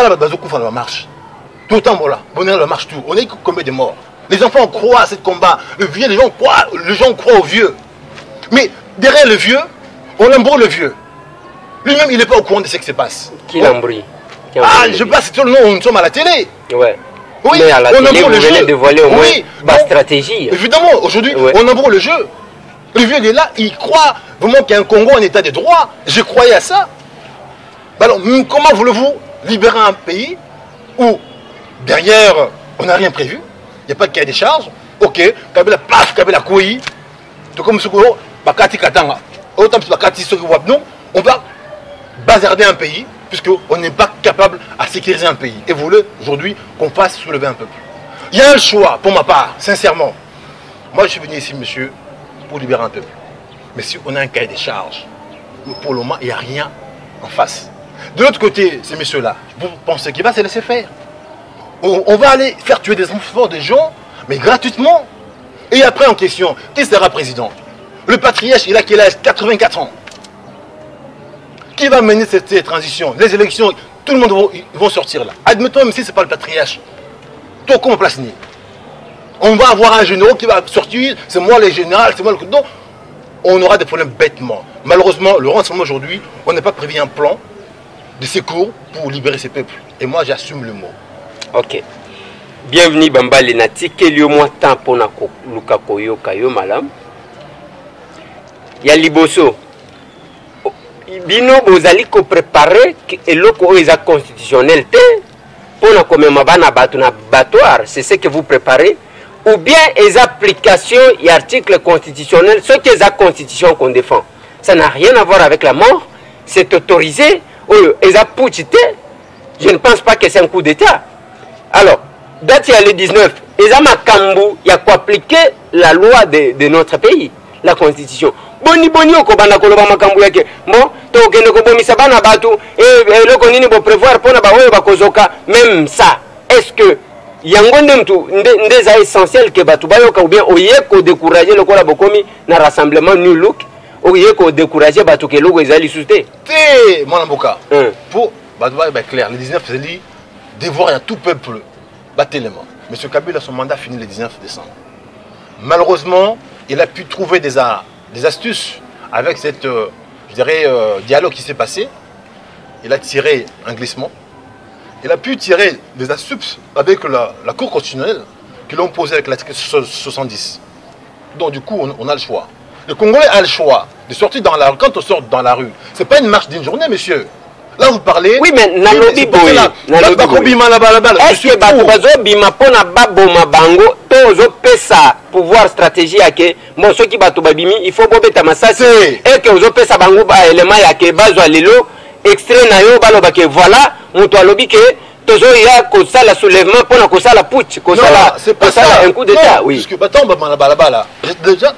Tala Bazokou fait la marche. Tout le temps, voilà. Bonheur la marche tout. On est combien de morts? Les enfants croient à ce combat. Le vieux, les gens croient aux vieux. Mais derrière le vieux, on embrouille le vieux. Lui-même, il n'est pas au courant de ce qui se passe. Qui l'embrouille? Ah, je passe tout le nom, nous sommes à la télé. Ouais. Oui, mais à la télé, vous venez de dévoiler au moins ma stratégie. Évidemment, aujourd'hui, on embrouille le jeu. Le vieux, il est là, il croit vraiment qu'il y a un Congo en état de droit. Je croyais à ça. Alors, comment voulez-vous libérer un pays où, derrière, on n'a rien prévu? Il n'y a pas de cahier des charges. Ok, Kabila, paf, Kabila, Kouyi. Tout comme ce que Bakati Katanga. Autant que Bakati, ce que vous non, on va bazarder un pays, puisqu'on n'est pas capable à sécuriser un pays. Et vous voulez, aujourd'hui, qu'on fasse soulever un peuple. Il y a un choix, pour ma part, sincèrement. Moi, je suis venu ici, monsieur, pour libérer un peuple. Mais si on a un cahier des charges, pour le moment, il n'y a rien en face. De l'autre côté, ces messieurs-là, vous pensez qu'il va se laisser faire? On va aller faire tuer des enfants, des gens, mais gratuitement. Et après, en question, qui sera président? Le patriarche, il a quel âge? 84 ans. Qui va mener cette transition? Les élections, tout le monde va sortir là. Admettons, même si ce n'est pas le patriarche. Toi, comment place ni? On va avoir un général qui va sortir, c'est moi le général, c'est moi le... Donc, on aura des problèmes bêtement. Malheureusement, le renseignement aujourd'hui, on n'a pas prévu un plan de secours pour libérer ces peuples. Et moi, j'assume le mot. Ok. Bienvenue Bamba Lenati. Quel est le temps pour Luka Koyo Kayo Malam? Il Liboso. Bino bozali ko préparer et loko est constitutionnel pour na komemabana batu na batoire, c'est ce que vous préparez, ou bien les applications et articles constitutionnels, ce qui est la constitution qu'on défend. Ça n'a rien à voir avec la mort, c'est autorisé. Je ne pense pas que c'est un coup d'État. Alors, date il y a le 19, il y a quoi appliquer la loi de notre pays, la constitution. Boni okobanda koloba makambu yake bon to kende ko bomisa bana batu et loko nini bo prévoir pona ba oyo bakozoka même ça est-ce que yango ndemtu ndeza essentiel que batu bayoka ou bien oyeko décourager lokola bokomi na rassemblement New Look oyeko décourager batu ke loko ezali soute té mon amboka pour batu ba clair le 19 c'est dit devoir à tout peuple batelement. Monsieur Kabila son mandat finit le 19 décembre. Malheureusement, il a pu trouver des astuces avec cette, je dirais, dialogue qui s'est passé. Il a tiré un glissement. Il a pu tirer des astuces avec la Cour constitutionnelle qui l'ont posé avec l'article 70. Donc du coup, on a le choix. Le Congolais a le choix de sortir dans la rue. Quand on sort dans la rue, ce n'est pas une marche d'une journée, monsieur. Là, vous parlez... Oui, mais Nalobi Boy. Est-ce que Bato Bima Pona Baboma Bango, Tozo Pesa, pouvoir stratégie à que, bon, ceux qui Bato Babimi, il faut Bobé Tamassasi, et que Ozo Pesa Bango, élément à que Bazo Alilo, extrait Nayo, Balobake, voilà, on doit lobby que, Tozo ya kosa la soulèvement, Pona kosa la putsch, kosa la, c'est pas ça, un coup d'état, oui. Parce que Baton Babala, là, déjà,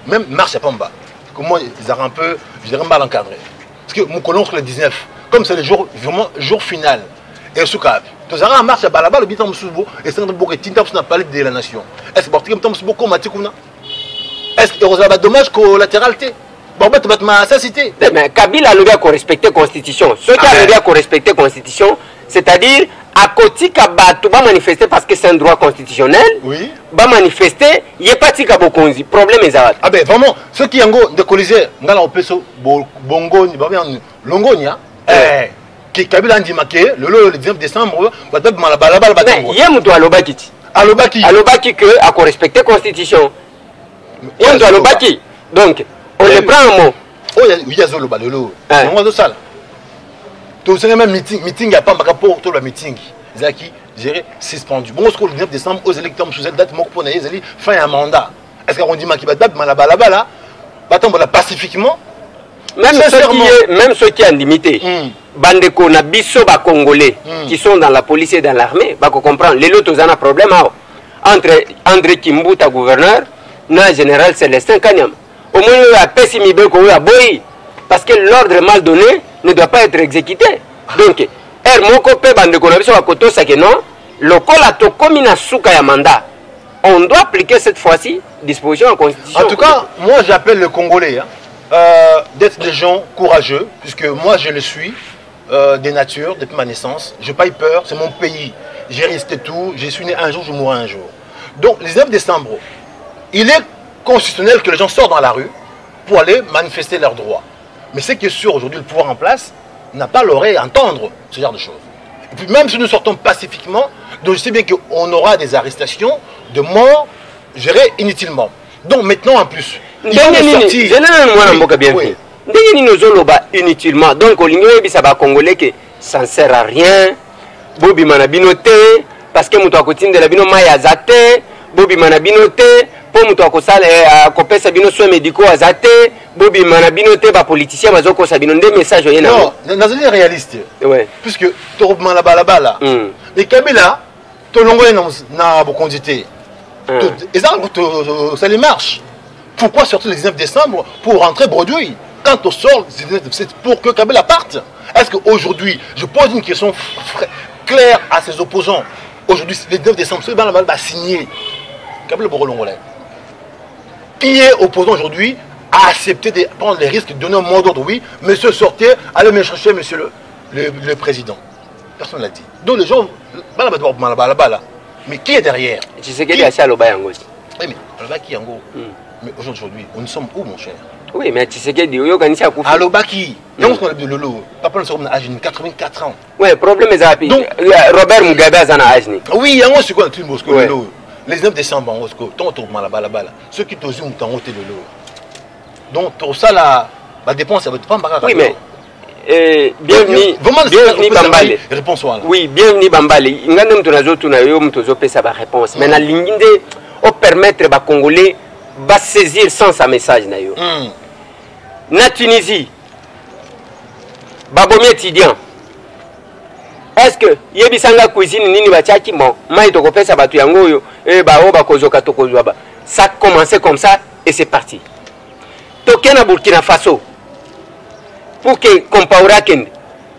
même marche à Pamba, comment ils ont un peu, je dirais, mal encadré. Parce que mon colon sur le 19, comme c'est le jour, vraiment, jour final, et sous cap, tu as un marche à Balaba, le bitan Moussoubo, et c'est un peu de temps pour parler de la nation. Est-ce que tu as un peu de est-ce que tu as dommage collatéralité? Bon, tu vas cité. Mais Kabila a levé à respecter la Constitution. Ceux qui ont levé à respecter la Constitution, c'est-à-dire, à côté tu vas manifester parce que c'est un droit constitutionnel, oui. Va manifester, il n'y a pas de Bokonzi. Problème est ça. Ah ben vraiment, ceux qui ont décolisé, Ngala Opeso, Bongo, Longonia, qui Kabila a dit le 19 décembre, va être Malabalaba. Mais il y a un doigt Alobaki. Alobaki que à respecter la Constitution. Il y a un doigt Alobaki. Donc, on les prend un mot. Oh, il y a Zolo Balolo. On va de ça. Tout ce même meeting, il n'y a pas de rapport pour le meeting. Zaki, géré, suspendu. Bon, le 19 décembre, aux électeurs, sous cette date, pour fin un mandat. Est-ce qu'on dit qu'il va être Malabalaba, pacifiquement? Même ceux qui ont limité, Bandeko na biso ba Congolais qui sont dans la police et dans l'armée, bah comprendre. Les autres ont un problème entre André Kimbuta gouverneur, na général Célestin Kanyam. Au moins il y a pessimé boy parce que l'ordre mal donné ne doit pas être exécuté. Donc Moko pe Bandeko na biso ba koto ça que non, lokola to komina suka ya mandat. On doit appliquer cette fois-ci disposition en constitution. En tout cas, moi j'appelle le Congolais d'être des gens courageux, puisque moi je le suis. des natures depuis ma naissance. Je n'ai pas eu peur, c'est mon pays. J'ai risqué tout, je suis né un jour, je mourrai un jour. Donc, le 19 décembre, il est constitutionnel que les gens sortent dans la rue pour aller manifester leurs droits. Mais ce qui est sûr aujourd'hui, le pouvoir en place n'a pas l'oreille à entendre ce genre de choses. Et puis même si nous sortons pacifiquement, donc je sais bien qu'on aura des arrestations, de morts gérées inutilement. Donc maintenant en plus, il faut sortir. Inutilement. Donc au Congolais que ça ne sert à rien. Bobi manabinote parce que muto akotinde la bino maya zate. Bobi manabinote pour muto akosala akopesa bino soins médicaux azate. Bobi manabinote ba politicien bazoko sabino nde message yena. Non, nazali réaliste. Ouais. Puisque to malabala. Les Kabila to longo na bokondité. Et ça les marche. Pourquoi sortir le 19 décembre pour rentrer bredouille? Quand on sort, c'est pour que Kabila parte. Est-ce qu'aujourd'hui, je pose une question claire à ses opposants. Aujourd'hui, le 19 décembre, ce Banabal va signer. Kabila Borolongolais. Qui est opposant aujourd'hui à accepter de prendre les risques, de donner un mot d'ordre? Oui, monsieur, sortez, allez me chercher, monsieur le président. Personne ne l'a dit. Donc les gens, mais qui est derrière? Tu sais qu'il y a ça à l'Obayango. Oui, mais Alobaki Yango. Mais aujourd'hui, nous sommes où, mon cher? Oui, mais tu sais qu'il y a organisé à Koufi. Alobaki, Yango, ce qu'on a de Lolo. Papa, nous sommes à 84 ans. Oui, le problème est à Robert Mugabe a Azani. Oui, Yango, c'est quoi le truc, Lolo? Les 9 décembre, en Osco, ton tour, malabala. Ceux qui t'osent, ont tenté Lolo. Donc, tout ça, la dépense, ça va pas me. Oui, mais. Bienvenue Bambale. Réponse oui, bienvenue Bambale. Ngandem tunazo tunayo mtozo pesa ba réponse. Mais na linginde au permettre ba Congolais ba saisir sans sa message na yo. Na Tunisie ba bomi étudiant. Est-ce que yebisanga cuisine nini ba tiaki bon, mai to ko pesa ba tu yango yo e ba o ba kozoka to kozwa ba. Ça a commencé comme ça et c'est parti. Tokena Burkina Faso. Pour que compaora kende.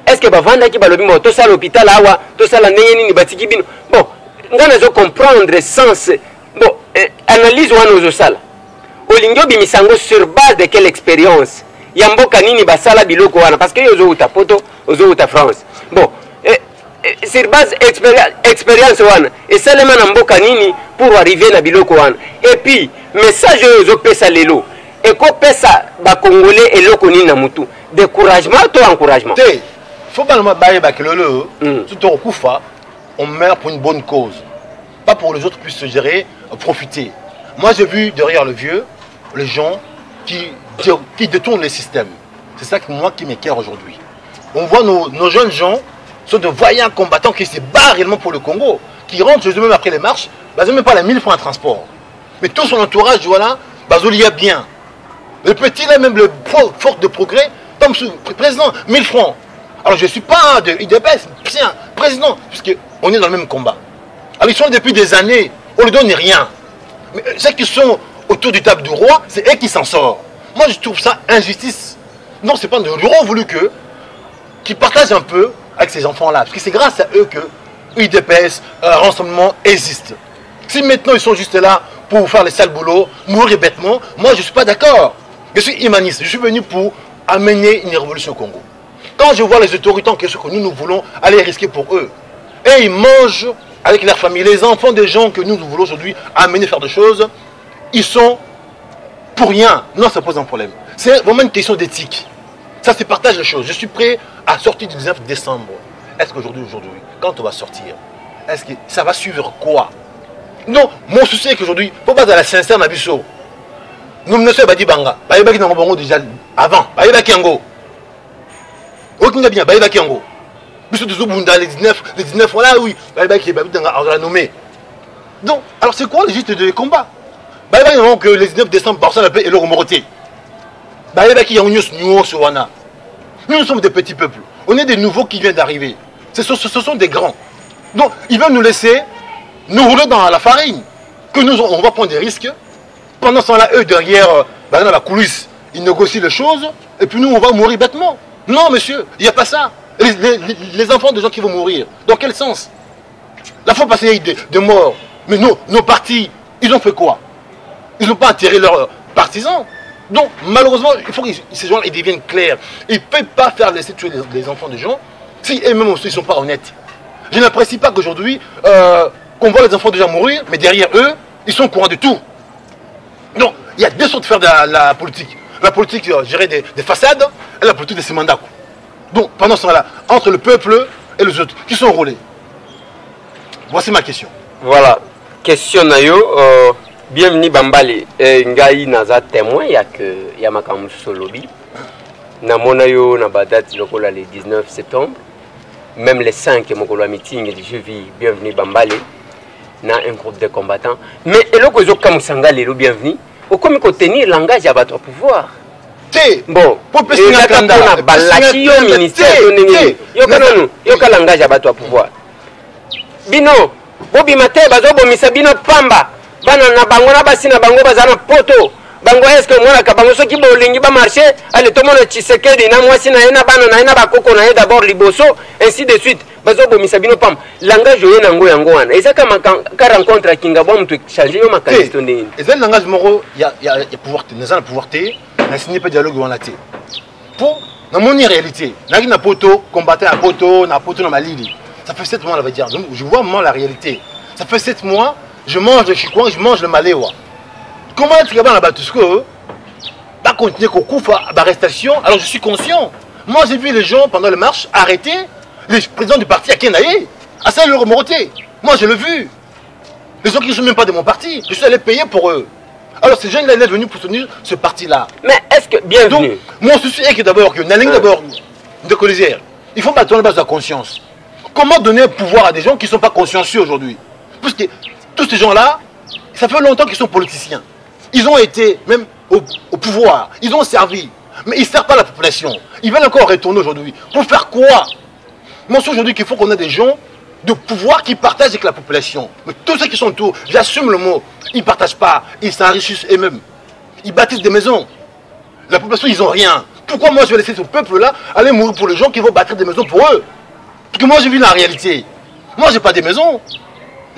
Est-ce que bavanda ki balobi mo to ça l'hôpital awa, to ça la neni ni batiki bino. Bon, ngana zo comprendre sens. Bon, analyse wana zo sala. Olingyo bimisango sur base de quelle expérience? Yamboka nini basala biloko wana parce que yozo uta poto, yozo uta France. Bon, sur base expérience wana et seulement na mboka nini pour arriver na biloko wana. Et puis message yozo pesa lelo. Et ko pesa ba Congolais eloko nini na mutu. Découragement ou encouragement? Il faut pas le bailler avec le tout au Koufa, on meurt pour une bonne cause. Pas pour que les autres puissent se gérer, profiter. Moi j'ai vu derrière le vieux, les gens qui détournent les systèmes. C'est ça que moi qui m'éclaire aujourd'hui. On voit nos jeunes gens sont de voyants combattants qui se battent réellement pour le Congo, qui rentrent chez eux-mêmes après les marches, ils n'ont même pas les 1000 francs de transport. Mais tout son entourage, voilà, il y a bien. Le petit là, même le fort de progrès, comme président, 1000 francs. Alors je ne suis pas de IDPS, tiens, président, puisqu'on est dans le même combat. Alors ils sont depuis des années, on ne leur donne rien. Mais ceux qui sont autour du table du roi, c'est eux qui s'en sortent. Moi je trouve ça injustice. Non, c'est pas de roi voulu qu'ils partagent un peu avec ces enfants-là. Parce que c'est grâce à eux que UDPS, renseignement existe. Si maintenant ils sont juste là pour faire les sales boulots, mourir bêtement, moi je ne suis pas d'accord. Je suis humaniste, je suis venu pour amener une révolution au Congo. Quand je vois les autorités, qu'est-ce que nous voulons aller risquer pour eux. Et ils mangent avec leur famille, les enfants des gens que nous voulons aujourd'hui amener faire des choses, ils sont pour rien. Non, ça pose un problème. C'est vraiment une question d'éthique. Ça se partage les choses. Je suis prêt à sortir du 19 décembre. Est-ce qu'aujourd'hui, quand on va sortir, est-ce que ça va suivre quoi? Non, mon souci est qu'aujourd'hui, il ne faut pas aller à la sincère Nabiso. Nous ne sommes pas dit Banga. Baïbaki n'a pas déjà avant. Baïbaki Yango. Aucun bien, Baïbaki Yango. Biso de Zobunda, les 19, voilà, oui. Baïbaki on l'a nommé. Donc, alors c'est quoi le geste de combat? Baïbaki n'a que les 19 décembre, personne n'a pas et le remorté. Baïbaki Yango, nous sommes des petits peuples. On est des nouveaux qui viennent d'arriver. Ce sont des grands. Donc, ils veulent nous laisser nous rouler dans la farine. Que nous, on va prendre des risques. Pendant ce temps-là, eux, derrière, dans la coulisse, ils négocient les choses. Et puis nous, on va mourir bêtement. Non, monsieur, il n'y a pas ça. Les enfants des gens qui vont mourir. Dans quel sens? La fois passée, il y a eu des morts. Mais nos partis, ils ont fait quoi? Ils n'ont pas enterré leurs partisans. Donc, malheureusement, il faut que ces gens-là deviennent clairs. Ils ne peuvent pas faire laisser tuer les enfants des gens Si eux-mêmes aussi, ils ne sont pas honnêtes. Je n'apprécie pas qu'aujourd'hui, qu'on voit les enfants déjà mourir, mais derrière eux, ils sont au courant de tout. Donc, il y a deux sortes de faire de la politique. La politique, gérer des façades, et la politique de ces mandats. Donc, pendant ce temps-là, entre le peuple et les autres, qui sont enrôlés. Voici ma question. Voilà. Question nayo, bienvenue Bambali. Ngai naza témoin, il y a ma lobby. Namona yo na badati lokola le 19 septembre. Même les 5 mokolo meeting et je vis bienvenue Bambali. Na un groupe de combattants. Mais eloko zo kamusanga lelo bienvenue. Au comme ko tenir langage à votre pouvoir. Bon, pour personne na balaki yo ministère tonini. Yo kanonu, yo ka langage à votre pouvoir. Bino, bobi mate bazo bomisa bino pamba. Bana na bango na basi na bango bazana poto. Bango eske mwana ka bango soki bolingi ba marché, allez tout le monde Tshisekedi na mwasi na ena bana na ena bakoko na d'abord liboso ainsi de suite. Bazo bomisa bino pamba. Langage yo nango yango wana. Ezaka ka rencontre kinga bo mtu changer yo makanisi tonini. Ezali langage moko ya pouvoir te, na pouvoir te, na signé pas dialogue wana te. Pour na moni réalité, na poto, combattre à poto, na poto na malili. Ça fait 7 mois, là, va dire. Donc, je vois moi la réalité. Ça fait 7 mois, je mange le chikouan, je mange le maléwa. Comment est-ce que là-bas, tout ce que va continuer qu'on couvre à l'arrestation? Alors, je suis conscient. Moi, j'ai vu les gens pendant les marches arrêter les présidents du parti à Kenaï, à Saint-Laurent-Moroté. Moi, je l'ai vu. Les gens qui ne sont même pas de mon parti, je suis allé payer pour eux. Alors, ces jeunes-là, ils sont venus pour soutenir ce parti-là. Mais est-ce que, bienvenue. Donc, mon souci est que d'abord, que Naling d'abord, de Colisière, il faut battre la base de la conscience. Comment donner pouvoir à des gens qui ne sont pas consciencieux aujourd'hui? Parce que tous ces gens-là, ça fait longtemps qu'ils sont politiciens. Ils ont été même au pouvoir, ils ont servi. Mais ils ne servent pas la population. Ils veulent encore retourner aujourd'hui. Pour faire quoi? Moi, je suis aujourd'hui qu'il faut qu'on ait des gens de pouvoir qui partagent avec la population. Mais tous ceux qui sont autour, j'assume le mot, ils ne partagent pas, ils s'enrichissent eux-mêmes. Ils bâtissent des maisons. La population, ils n'ont rien. Pourquoi moi je vais laisser ce peuple-là aller mourir pour les gens qui vont bâtir des maisons pour eux? Parce que moi j'ai vu la réalité. Moi j'ai pas des maisons.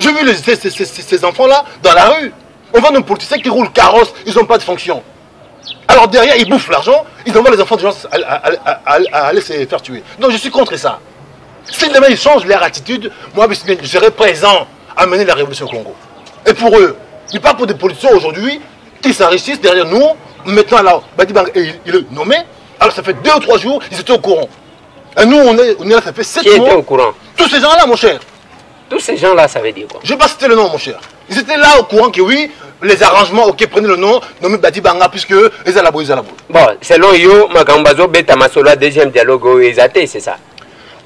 J'ai vu ces enfants-là dans la rue. On voit nos politiciens qui roulent carrosse, ils n'ont pas de fonction. Alors derrière, ils bouffent l'argent, ils envoient les enfants de gens à aller se faire tuer. Donc je suis contre ça. Si demain ils changent leur attitude, moi je serai présent à mener la révolution au Congo. Et pour eux, mais pas pour des politiciens aujourd'hui qui s'enrichissent derrière nous, maintenant là, Badibang il est nommé, alors ça fait 2 ou 3 jours, ils étaient au courant. Et nous, on est là, ça fait 7 mois. Qui était au courant? Tous ces gens-là, mon cher. Tous ces gens-là, ça veut dire quoi? Je ne vais pas citer le nom, mon cher. Ils étaient là au courant que oui, les arrangements, ok, prenez le nom, nommé Badibanga, puisque les alabos, ils alabos. Bon, selon yo, Makambazo, Beta Masola, deuxième dialogue, ils c'est ça.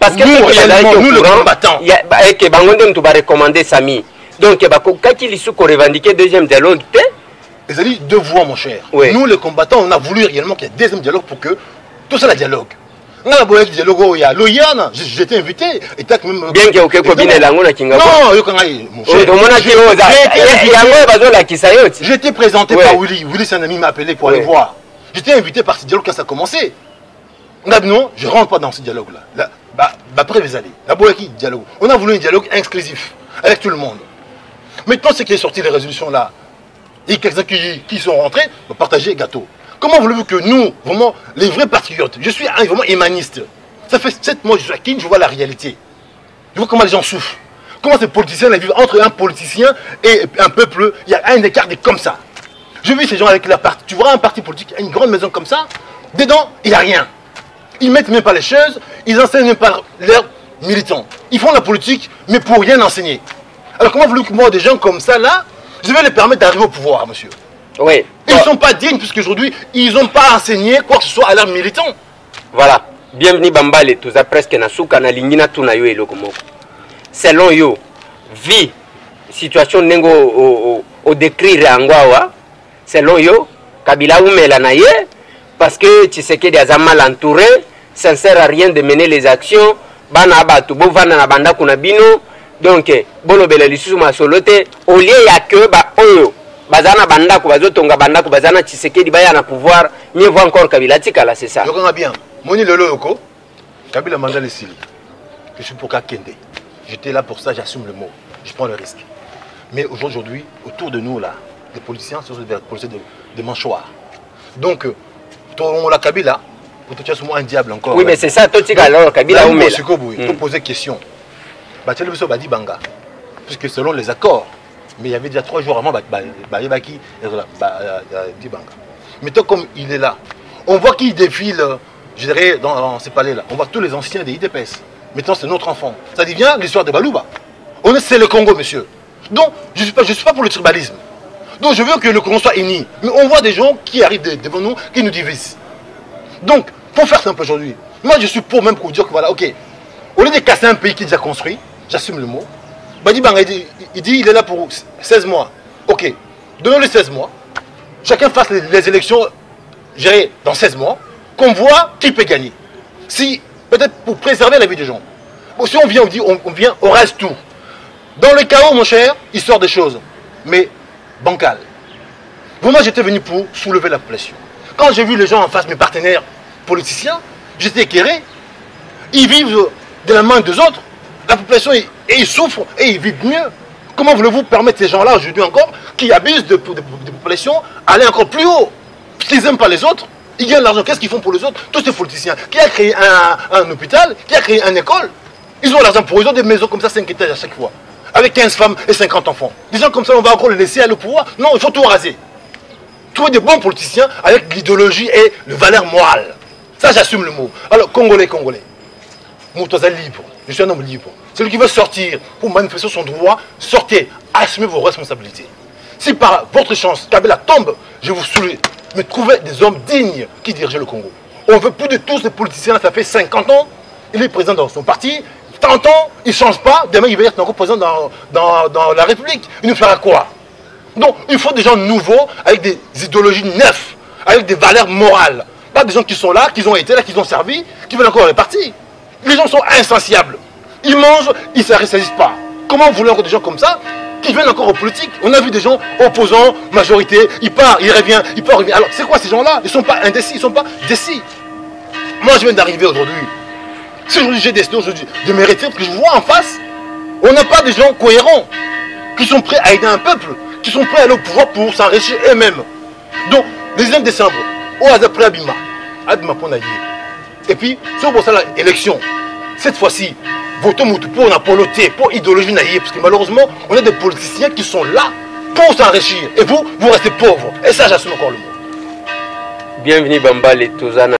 Parce que nous, réellement, nous, le combattant. Et que Bangonde, tu vas recommander Sami. Donc, quand il faut revendiquer deuxième dialogue, ils ont dit 2 voix, mon cher. Oui. Nous, les combattants, on a voulu réellement qu'il y ait un deuxième dialogue pour que tout ça, le dialogue. J'étais invité. Bien que ok kobine lango na kinga. Non, mon cher. J'étais présenté par Willy. Willy, c'est un ami, m'a appelé pour aller voir. J'étais invité par ce dialogue quand ça a commencé. Non, je ne rentre pas dans ce dialogue-là. Après, vous allez. Dialogue. On a voulu un dialogue exclusif avec tout le monde. Maintenant, ce qui est sorti des résolutions là, et quelques-uns qui sont rentrés, partager gâteau. Comment voulez-vous que nous, vraiment, les vrais patriotes, je suis vraiment humaniste. Ça fait 7 mois que je suis à Kin, je vois la réalité. Je vois comment les gens souffrent. Comment ces politiciens vivent entre un politicien et un peuple, il y a un écart comme ça. Je vis ces gens avec leur parti. Tu vois un parti politique, une grande maison comme ça, dedans, il n'y a rien. Ils ne mettent même pas les choses, ils enseignent même pas leurs militants. Ils font la politique, mais pour rien enseigner. Alors comment voulez-vous que moi, des gens comme ça, là, je vais les permettre d'arriver au pouvoir, monsieur? Oui. Ils ne sont pas dignes, puisqu'aujourd'hui, ils n'ont pas enseigné quoi que ce soit à leurs militants. Voilà. Bienvenue Bambale, tout ça presque na souka na lingina tuna yo eloko moko. Selon yo, vie, situation nengo au décrire angwawa, selon yo, Kabila oumela na ye, parce que Tshisekedi a mal entouré, ça ne sert à rien de mener les actions, bana batu, bo vana na banda kuna bino, donc, bolo bela lisusu masolote, au lieu ya que ba oyo, bazana banda ko bazotonga banda ko bazana Tshisekedi baya na pouvoir, mieux vaut encore Kabila tikala, c'est ça. Je comprends bien. Moni lolo yoko, Kabila manda le sili. Je suis pour Kakende. J'étais là pour ça, j'assume le mot. Je prends le risque. Mais aujourd'hui, autour de nous là, des politiciens, ce sont des policiers de manchoirs. Donc, on la Kabila, tu as souvent un diable encore. Oui, mais c'est ça, toi, tu as alors Kabila ou mais. Tu peux poser question. Tu as dit Banga. Puisque selon les accords, mais il y avait déjà 3 jours avant, dit Banga. Mais toi, comme il est là, on voit qu'il défile, je dirais, dans ces palais-là. On voit tous les anciens des IDPS. Maintenant, c'est notre enfant. Ça devient l'histoire de Balouba. C'est le Congo, monsieur. Donc, je ne suis pas pour le tribalisme. Donc, je veux que le Congo soit uni. Mais on voit des gens qui arrivent devant nous, qui nous divisent. Donc, pour faire simple aujourd'hui, moi, je suis pour même pour dire que voilà, ok, au lieu de casser un pays qui est déjà construit, j'assume le mot, Badi Banga, il dit il est là pour 16 mois. Ok, donnons-le 16 mois. Chacun fasse les élections, gérées dans 16 mois, qu'on voit qui peut gagner. Si, peut-être pour préserver la vie des gens. Bon, si on vient, on reste tout. Dans le chaos, mon cher, il sort des choses. Mais bancal. Moi, j'étais venu pour soulever la population. Quand j'ai vu les gens en face, mes partenaires politiciens, j'étais éclairé. Ils vivent de la main des autres. La population, ils souffrent et ils vivent mieux. Comment voulez-vous permettre ces gens-là, aujourd'hui encore, qui abusent de population, aller encore plus haut? Ils n'aiment pas les autres. Ils gagnent l'argent. Qu'est-ce qu'ils font pour les autres? Tous ces politiciens. Qui a créé un hôpital? Qui a créé une école? Ils ont l'argent pour eux. Ils ont des maisons comme ça, 5 étages à chaque fois. Avec 15 femmes et 50 enfants. Des gens comme ça, on va encore les laisser à le pouvoir? Non, il faut tout raser. Trouver des bons politiciens avec l'idéologie et le valeur morale. Ça, j'assume le mot. Alors, Congolais. Moutaza libre. Je suis un homme libre. Celui qui veut sortir pour manifester son droit, sortez. Assumez vos responsabilités. Si par votre chance, Kabila tombe, je vous souhaite mais trouvez des hommes dignes qui dirigent le Congo. On ne veut plus de tous ces politiciens, ça fait 50 ans. Il est président dans son parti. 30 ans, il ne change pas. Demain, il va être encore président dans la République. Il nous fera quoi? Donc, il faut des gens nouveaux, avec des idéologies neuves, avec des valeurs morales. Pas des gens qui sont là, qui ont été là, qui ont servi, qui veulent encore répartir. Les gens sont insatiables. Ils mangent, ils ne se ressaisissent pas. Comment vous voulez encore des gens comme ça qui viennent encore aux politiques? On a vu des gens opposants, majorité, il part, il revient, il part, il revient. Alors, c'est quoi ces gens-là? Ils ne sont pas indécis, ils ne sont pas décis. Moi, je viens d'arriver aujourd'hui. Si aujourd'hui j'ai décidé aujourd'hui de mériter, parce que je vois en face, on n'a pas des gens cohérents, qui sont prêts à aider un peuple, qui sont prêts à aller au pouvoir pour s'enrichir eux-mêmes. Donc, le 19 décembre, au hasard près Abima pour Naïe. Et puis, sur pour ça, l'élection, cette fois-ci, votons pour Napoloté, pour idéologie naïve, parce que malheureusement, on a des politiciens qui sont là pour s'enrichir. Et vous restez pauvres. Et ça, j'assume encore le mot. Bienvenue, Bamba, les Touzana.